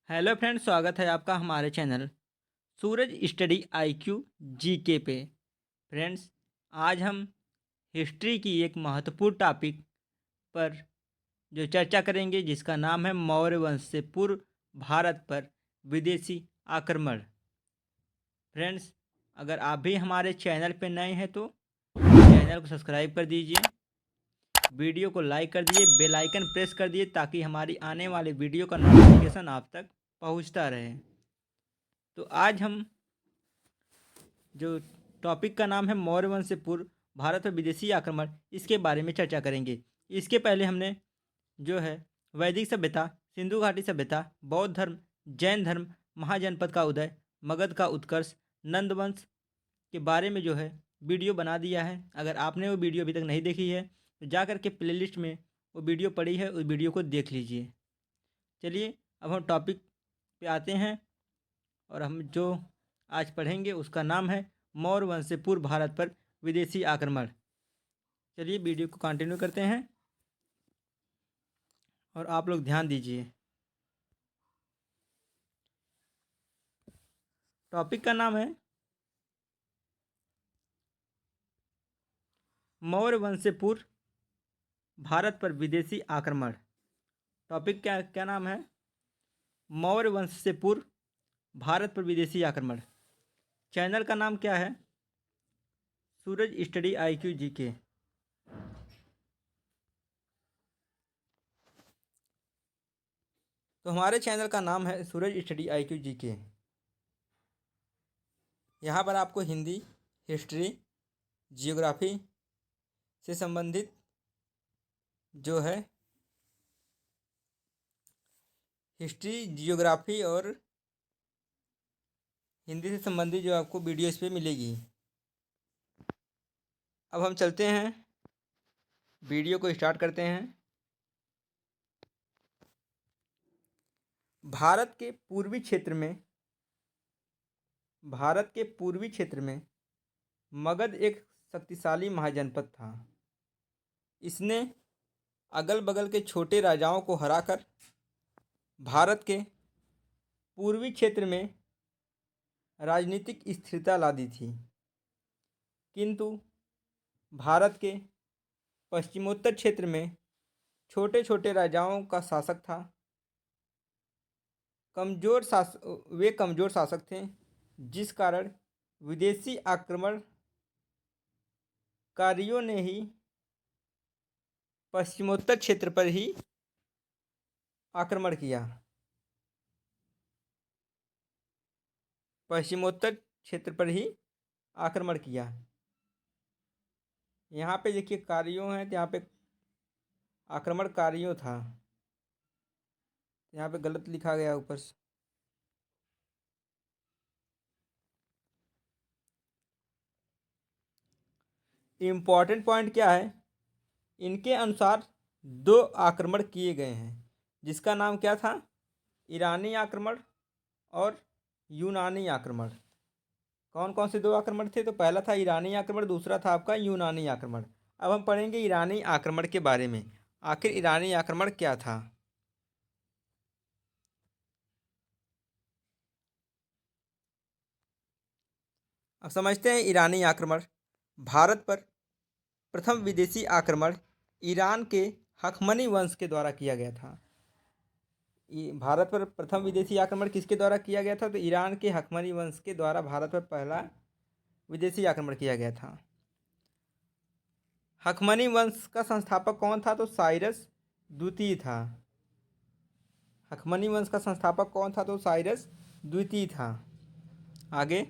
Hello friends, स्वागत है आपका हमारे चैनल सूरज स्टडी आईक्यू जीके पे। फ्रेंड्स, आज हम हिस्ट्री की एक महत्वपूर्ण टॉपिक पर जो चर्चा करेंगे जिसका नाम है मौर्य वंश से पूर्व भारत पर विदेशी आक्रमण। फ्रेंड्स, अगर आप भी हमारे चैनल पे नए हैं तो चैनल को सब्सक्राइब कर दीजिए, वीडियो को लाइक कर दीजिए, बेल आइकन प्रेस कर दीजिए ताकि हमारी आने वाली वीडियो का नोटिफिकेशन आप तक पहुंचता रहे। तो आज हम जो टॉपिक का नाम है मौर्य वंश से पूर्व भारत पर विदेशी आक्रमण, इसके बारे में चर्चा करेंगे। इसके पहले हमने जो है वैदिक सभ्यता, सिंधु घाटी सभ्यता, बौद्ध धर्म, जैन धर्म, महाजनपद का उदय, मगध का उत्कर्ष, नंद वंश के बारे में जो है वीडियो बना दिया है। अगर आपने वो वीडियो अभी तक नहीं देखी है तो जा कर के प्लेलिस्ट में वो वीडियो पड़ी है, उस वीडियो को देख लीजिए। चलिए अब हम टॉपिक पे आते हैं और हम जो आज पढ़ेंगे उसका नाम है मौर्य वंश से पूर्व भारत पर विदेशी आक्रमण। चलिए वीडियो को कंटिन्यू करते हैं और आप लोग ध्यान दीजिए। टॉपिक का नाम है मौर्य वंश से पूर्व भारत पर विदेशी आक्रमण। टॉपिक क्या क्या नाम है? मौर्य वंश से पूर्व भारत पर विदेशी आक्रमण। चैनल का नाम क्या है? सूरज स्टडी आईक्यू जीके। तो हमारे चैनल का नाम है सूरज स्टडी आईक्यू जीके। यहाँ पर आपको हिंदी, हिस्ट्री, जियोग्राफी से संबंधित जो है हिस्ट्री, जियोग्राफी और हिंदी से संबंधित जो आपको वीडियो इस पर मिलेगी। अब हम चलते हैं, वीडियो को स्टार्ट करते हैं। भारत के पूर्वी क्षेत्र में मगध एक शक्तिशाली महाजनपद था। इसने अगल बगल के छोटे राजाओं को हराकर भारत के पूर्वी क्षेत्र में राजनीतिक स्थिरता ला दी थी, किंतु भारत के पश्चिमोत्तर क्षेत्र में छोटे छोटे राजाओं का शासक था। वे कमज़ोर शासक थे, जिस कारण विदेशी आक्रमणकारियों ने ही पश्चिमोत्तर क्षेत्र पर ही आक्रमण किया। पश्चिमोत्तर क्षेत्र पर ही आक्रमण किया। यहाँ पे देखिए कारियों हैं, तो यहाँ पे आक्रमणकारियों था, यहाँ पे गलत लिखा गया ऊपर से। इम्पॉर्टेंट पॉइंट क्या है? इनके अनुसार दो आक्रमण किए गए हैं, जिसका नाम क्या था? ईरानी आक्रमण और यूनानी आक्रमण। कौन कौन से दो आक्रमण थे? तो पहला था ईरानी आक्रमण, दूसरा था आपका यूनानी आक्रमण। अब हम पढ़ेंगे ईरानी आक्रमण के बारे में। आखिर ईरानी आक्रमण क्या था? अब समझते हैं ईरानी आक्रमण। भारत पर प्रथम विदेशी आक्रमण ईरान के हखमनी वंश के द्वारा किया गया था। भारत पर प्रथम विदेशी आक्रमण किसके द्वारा किया गया था? तो ईरान के हखमनी वंश के द्वारा भारत पर पहला विदेशी आक्रमण किया गया था। हखमनी वंश का संस्थापक कौन था? तो साइरस द्वितीय था। हखमनी वंश का संस्थापक कौन था? तो साइरस द्वितीय था। आगे,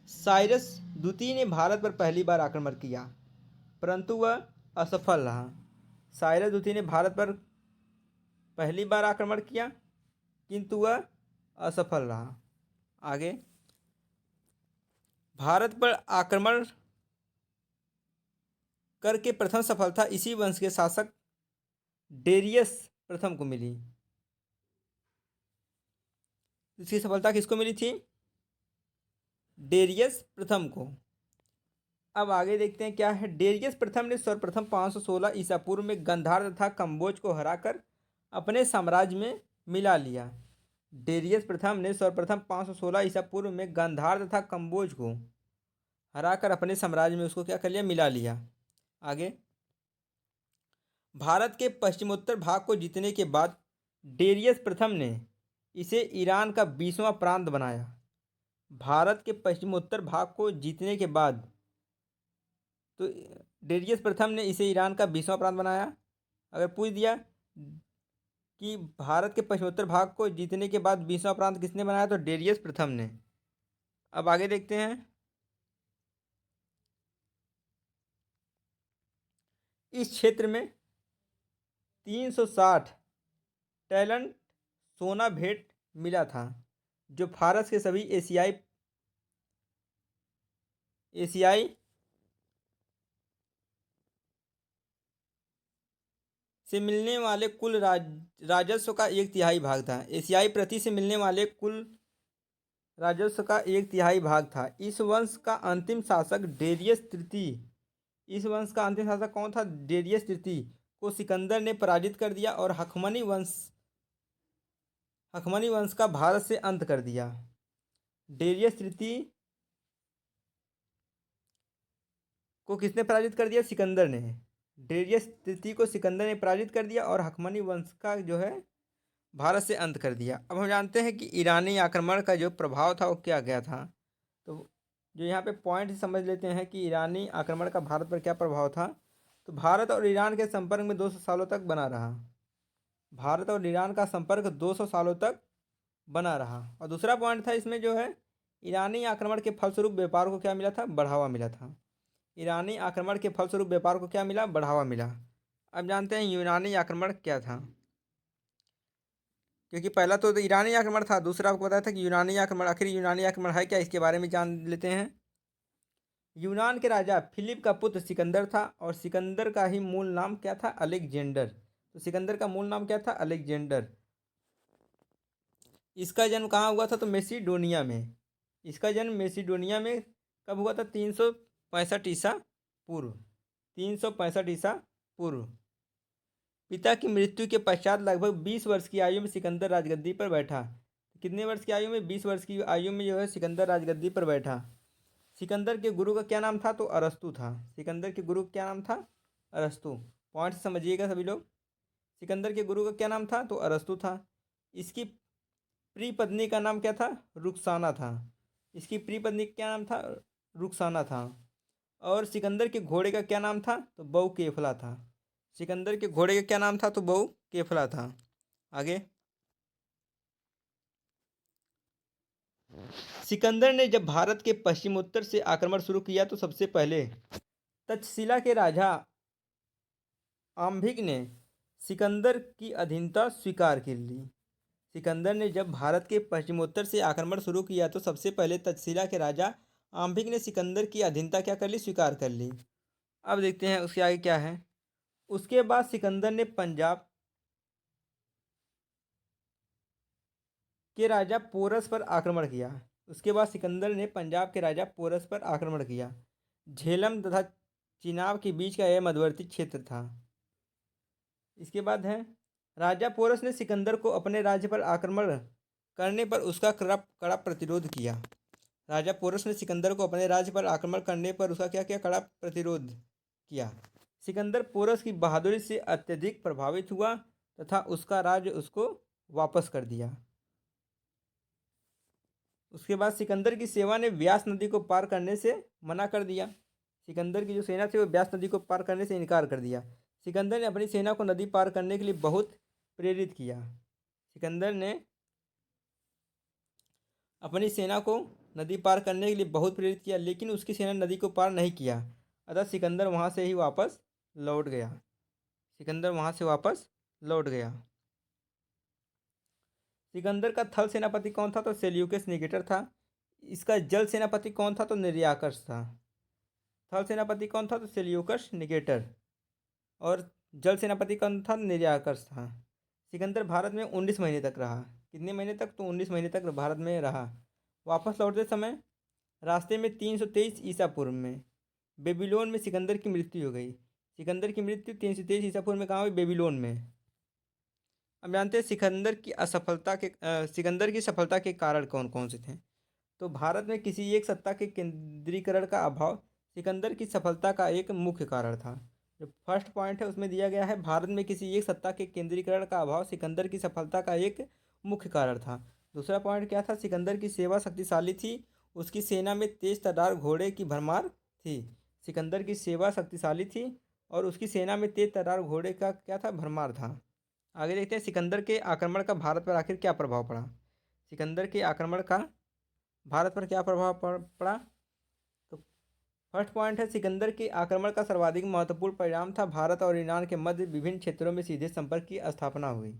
साइरस द्वितीय ने भारत पर पहली बार आक्रमण किया, परंतु वह असफल रहा। साइरस द्वितीय ने भारत पर पहली बार आक्रमण किया, किंतु वह असफल रहा। आगे, भारत पर आक्रमण करके प्रथम सफलता इसी वंश के शासक डेरियस प्रथम को मिली। इसकी सफलता किसको मिली थी? डेरियस प्रथम को। अब आगे देखते हैं क्या है। डेरियस प्रथम ने सर्वप्रथम 516 ईसा पूर्व में गंधार तथा कम्बोज को हराकर अपने साम्राज्य में मिला लिया। डेरियस प्रथम ने सर्वप्रथम 516 ईसा पूर्व में गांधार तथा कंबोज को हराकर अपने साम्राज्य में उसको क्या कर लिया, मिला लिया। आगे, भारत के पश्चिमोत्तर भाग को जीतने के बाद डेरियस प्रथम ने इसे ईरान का 20वां प्रांत बनाया। भारत के पश्चिमोत्तर भाग को जीतने के बाद तो डेरियस प्रथम ने इसे ईरान का 20वां प्रांत बनाया। अगर पूछ दिया कि भारत के पश्चिमोत्तर भाग को जीतने के बाद 20वां प्रांत किसने बनाया, तो डेरियस प्रथम ने। अब आगे देखते हैं, इस क्षेत्र में 360 टैलेंट सोना भेंट मिला था, जो फारस के सभी एशियाई एशियाई से मिलने वाले कुल राजस्व का 1/3 भाग था। एशियाई प्रति से मिलने वाले कुल राजस्व का 1/3 भाग था। इस वंश का अंतिम शासक डेरियस तृतीय इस वंश का अंतिम शासक कौन था, डेरियस तृतीय को सिकंदर ने पराजित कर दिया और हखमनी वंश का भारत से अंत कर दिया। डेरियस तृतीय को किसने पराजित कर दिया, सिकंदर ने। डेरियस तृतीय को सिकंदर ने पराजित कर दिया और हखमनी वंश का जो है भारत से अंत कर दिया। अब हम जानते हैं कि ईरानी आक्रमण का जो प्रभाव था वो क्या गया था। तो जो यहाँ पे पॉइंट समझ लेते हैं कि ईरानी आक्रमण का भारत पर क्या प्रभाव था। तो भारत और ईरान के संपर्क में 200 सालों तक बना रहा। भारत और ईरान का संपर्क 200 सालों तक बना रहा। और दूसरा पॉइंट था इसमें जो है, ईरानी आक्रमण के फलस्वरूप व्यापार को क्या मिला था, बढ़ावा मिला था। ईरानी आक्रमण के फलस्वरूप व्यापार को क्या मिला, बढ़ावा मिला। अब जानते हैं यूनानी आक्रमण क्या था, क्योंकि पहला तो ईरानी आक्रमण था, दूसरा आपको बताया था कि यूनानी आक्रमण। आखिर यूनानी आक्रमण है क्या, इसके बारे में जान लेते हैं। यूनान के राजा फिलिप का पुत्र सिकंदर था और सिकंदर का ही मूल नाम क्या था, अलेक्जेंडर। तो सिकंदर का मूल नाम क्या था, अलेक्जेंडर। इसका जन्म कहाँ हुआ था, तो मेसिडोनिया में। इसका जन्म मेसिडोनिया में कब हुआ था, 365 ईसा पूर्व। 365 ईसा पूर्व। पिता की मृत्यु के पश्चात लगभग 20 वर्ष की आयु में सिकंदर राजगद्दी पर बैठा। कितने वर्ष की आयु में, 20 वर्ष की आयु में जो है सिकंदर राजगद्दी पर बैठा। सिकंदर के गुरु का क्या नाम था, तो अरस्तु था। सिकंदर के गुरु का क्या नाम था, अरस्तु। पॉइंट समझिएगा सभी लोग। सिकंदर के गुरु का क्या नाम था, तो अरस्तु था। इसकी प्रिय पत्नी का नाम क्या था, रुखसाना था। इसकी प्रिय पत्नी का क्या नाम था, रुखसाना था। और सिकंदर के घोड़े का क्या नाम था, तो बहु केफला था। सिकंदर के घोड़े का क्या नाम था, तो बहु केफला था। आगे, सिकंदर ने जब भारत के पश्चिमोत्तर से आक्रमण शुरू किया तो सबसे पहले तक्षशिला के राजा आम्भिक ने सिकंदर की अधीनता स्वीकार कर ली। सिकंदर ने जब भारत के पश्चिमोत्तर से आक्रमण शुरू किया तो सबसे पहले तक्षशिला के राजा आम्भिक ने सिकंदर की अधीनता क्या कर ली, स्वीकार कर ली। अब देखते हैं उसके आगे क्या है। उसके बाद सिकंदर ने पंजाब के राजा पोरस पर आक्रमण किया। उसके बाद सिकंदर ने पंजाब के राजा पोरस पर आक्रमण किया। झेलम तथा चिनाब के बीच का यह मध्यवर्ती क्षेत्र था। इसके बाद है, राजा पोरस ने सिकंदर को अपने राज्य पर आक्रमण करने पर उसका कड़ा प्रतिरोध किया। राजा पोरस ने सिकंदर को अपने राज्य पर आक्रमण करने पर उसका क्या किया, कड़ा प्रतिरोध किया। सिकंदर पोरस की बहादुरी से अत्यधिक प्रभावित हुआ तथा उसका राज्य उसको वापस कर दिया। उसके बाद सिकंदर की सेना ने व्यास नदी को पार करने से मना कर दिया। सिकंदर की जो सेना थी वो व्यास नदी को पार करने से इनकार कर दिया। सिकंदर ने अपनी सेना को नदी पार करने के लिए बहुत प्रेरित किया। सिकंदर ने अपनी सेना को नदी पार करने के लिए बहुत प्रेरित किया, लेकिन उसकी सेना नदी को पार नहीं किया। अतः सिकंदर वहाँ से ही वापस लौट गया। सिकंदर वहाँ से वापस लौट गया। सिकंदर का थल सेनापति कौन था, तो सेल्यूकस निकेटर था। इसका जल सेनापति कौन था, तो निर्याकस था। थल सेनापति कौन था, तो सेल्यूकस निकेटर। और जल सेनापति कौन था, निर्याकस था। सिकंदर भारत में 19 महीने तक रहा। कितने महीने तक, तो 19 महीने तक भारत में रहा। वापस लौटते समय रास्ते में 323 ईसा पूर्व में बेबीलोन में सिकंदर की मृत्यु हो गई। सिकंदर की मृत्यु 323 ईसा पूर्व में कहाँ हुई, बेबीलोन में। अब जानते हैं सिकंदर की सफलता के कारण कौन कौन से थे। तो भारत में किसी एक सत्ता के केंद्रीकरण का अभाव सिकंदर की सफलता का एक मुख्य कारण था। जो फर्स्ट पॉइंट है उसमें दिया गया है, भारत में किसी एक सत्ता के केंद्रीकरण का अभाव सिकंदर की सफलता का एक मुख्य कारण था। दूसरा पॉइंट क्या था, सिकंदर की सेवा शक्तिशाली थी, उसकी सेना में तेज तर्रार घोड़े की भरमार थी। सिकंदर की सेवा शक्तिशाली थी और उसकी सेना में तेज तर्रार घोड़े का क्या था, भरमार था। आगे देखते हैं, सिकंदर के आक्रमण का भारत पर आखिर क्या प्रभाव पड़ा। सिकंदर के आक्रमण का भारत पर क्या प्रभाव पड़ा। तो फर्स्ट पॉइंट है, सिकंदर के आक्रमण का सर्वाधिक महत्वपूर्ण परिणाम था भारत और ईरान के मध्य विभिन्न क्षेत्रों में सीधे संपर्क की स्थापना हुई।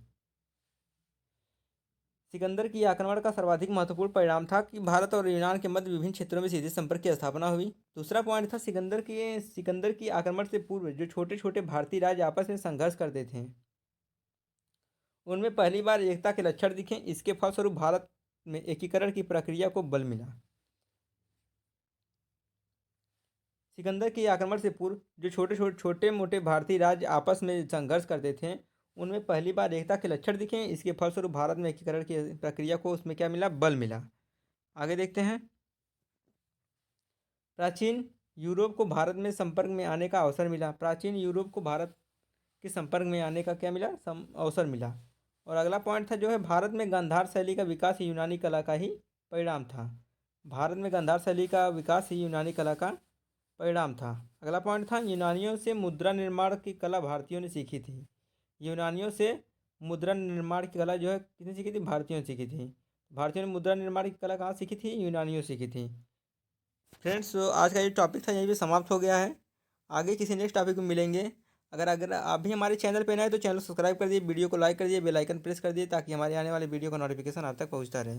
सिकंदर की आक्रमण का सर्वाधिक महत्वपूर्ण परिणाम था कि भारत और यूनान के मध्य विभिन्न क्षेत्रों में सीधे संपर्क की स्थापना हुई। दूसरा पॉइंट था, सिकंदर की आक्रमण से पूर्व जो छोटे छोटे भारतीय राज्य आपस में संघर्ष करते थे, उनमें पहली बार एकता के लक्षण दिखे। इसके फलस्वरूप भारत में एकीकरण की प्रक्रिया को बल मिला। सिकंदर के आक्रमण से पूर्व जो छोटे मोटे भारतीय राज्य आपस में संघर्ष करते थे, उनमें पहली बार एकता के लक्षण दिखे। इसके फलस्वरूप भारत में एकीकरण की प्रक्रिया को उसमें क्या मिला, बल मिला। आगे देखते हैं, प्राचीन यूरोप को भारत में संपर्क में आने का अवसर मिला। प्राचीन यूरोप को भारत के संपर्क में आने का क्या मिला, अवसर मिला। और अगला पॉइंट था जो है, भारत में गांधार शैली का विकास यूनानी कला का ही परिणाम था। भारत में गांधार शैली का विकास ही यूनानी कला का परिणाम था। अगला पॉइंट था, यूनानियों से मुद्रा निर्माण की कला भारतीयों ने सीखी थी। यूनानियों से मुद्रा निर्माण की कला जो है किसने सीखी थी, भारतीयों ने सीखी थी। भारतीयों ने मुद्रा निर्माण की कला कहाँ सीखी थी, यूनानियों से सीखी थी। फ्रेंड्स, आज का ये टॉपिक था यहीं पे समाप्त हो गया है। आगे किसी नेक्स्ट टॉपिक में मिलेंगे। अगर अगर आप भी हमारे चैनल पे नए हैं तो चैनल सब्सक्राइब कर दिए, वीडियो को लाइक कर दिए, बेल आइकन प्रेस कर दिए, ताकि हमारे आने वाले वीडियो का नोटिफिकेशन आप तक पहुंचता रहे।